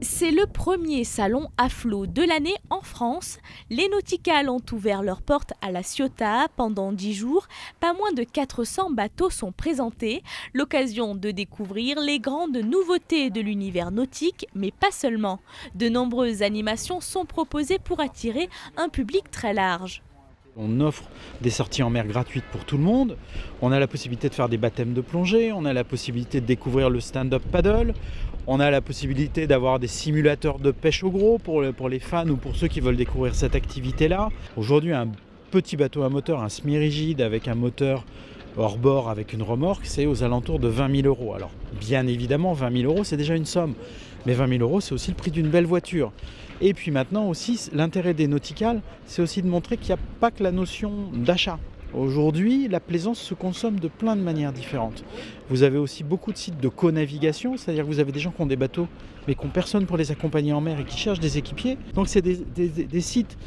C'est le premier salon à flot de l'année en France. Les Nauticales ont ouvert leurs portes à La Ciotat pendant 10 jours. Pas moins de 400 bateaux sont présentés. L'occasion de découvrir les grandes nouveautés de l'univers nautique, mais pas seulement. De nombreuses animations sont proposées pour attirer un public très large. On offre des sorties en mer gratuites pour tout le monde. On a la possibilité de faire des baptêmes de plongée. On a la possibilité de découvrir le stand-up paddle. On a la possibilité d'avoir des simulateurs de pêche au gros pour les fans ou pour ceux qui veulent découvrir cette activité-là. Aujourd'hui, un petit bateau à moteur, un semi-rigide avec un moteur hors bord avec une remorque, c'est aux alentours de 20 000 €. Alors, bien évidemment, 20 000 €, c'est déjà une somme. Mais 20 000 €, c'est aussi le prix d'une belle voiture. Et puis maintenant aussi, l'intérêt des Nauticales, c'est aussi de montrer qu'il n'y a pas que la notion d'achat. Aujourd'hui, la plaisance se consomme de plein de manières différentes. Vous avez aussi beaucoup de sites de co-navigation, c'est-à-dire que vous avez des gens qui ont des bateaux, mais qui n'ont personne pour les accompagner en mer et qui cherchent des équipiers. Donc c'est des sites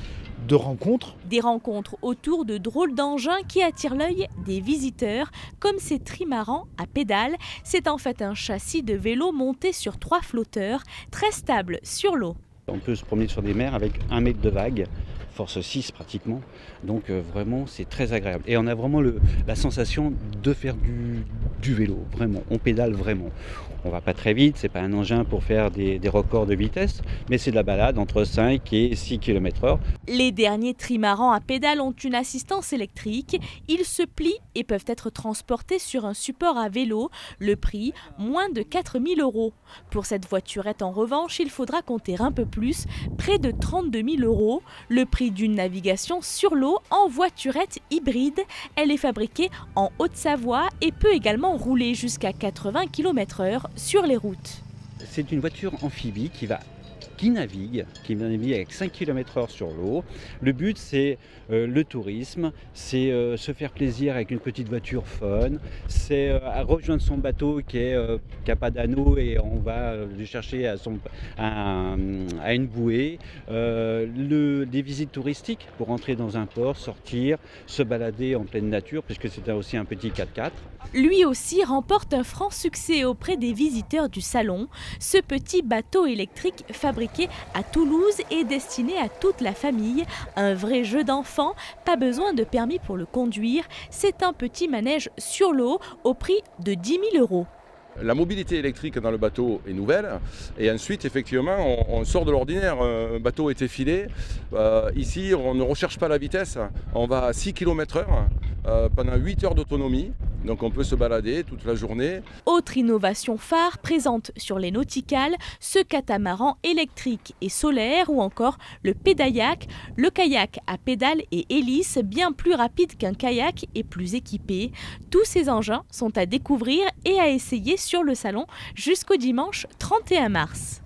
de rencontres. Des rencontres autour de drôles d'engins qui attirent l'œil des visiteurs, comme ces trimarans à pédales. C'est en fait un châssis de vélo monté sur 3 flotteurs, très stable sur l'eau. On peut se promener sur des mers avec 1 mètre de vague, force 6 pratiquement, donc vraiment c'est très agréable. Et on a vraiment la sensation de faire du vélo, vraiment, on pédale vraiment. On va pas très vite, c'est pas un engin pour faire des records de vitesse, mais c'est de la balade entre 5 et 6 km/h. Les derniers trimarans à pédales ont une assistance électrique. Ils se plient et peuvent être transportés sur un support à vélo. Le prix, moins de 4 000 €. Pour cette voiturette, en revanche, il faudra compter un peu plus, près de 32 000 €. Le prix d'une navigation sur l'eau en voiturette hybride. Elle est fabriquée en Haute-Savoie et peut également rouler jusqu'à 80 km/h sur les routes. C'est une voiture amphibie qui navigue avec 5 km/h sur l'eau. Le but, c'est le tourisme, c'est se faire plaisir avec une petite voiture fun, c'est rejoindre son bateau qui n'a pas d'anneau et on va le chercher à une bouée. Des visites touristiques pour entrer dans un port, sortir, se balader en pleine nature, puisque c'est aussi un petit 4x4. Lui aussi remporte un franc succès auprès des visiteurs du salon. Ce petit bateau électrique fabriqué à Toulouse est destiné à toute la famille. Un vrai jeu d'enfant, pas besoin de permis pour le conduire. C'est un petit manège sur l'eau au prix de 10 000 €. La mobilité électrique dans le bateau est nouvelle et ensuite effectivement on sort de l'ordinaire, un bateau est effilé, ici on ne recherche pas la vitesse, on va à 6 km/h pendant 8 heures d'autonomie, donc on peut se balader toute la journée. Autre innovation phare présente sur les Nauticales, ce catamaran électrique et solaire ou encore le pédayak, le kayak à pédales et hélice bien plus rapide qu'un kayak et plus équipé. Tous ces engins sont à découvrir et à essayer sur le salon jusqu'au dimanche 31 mars.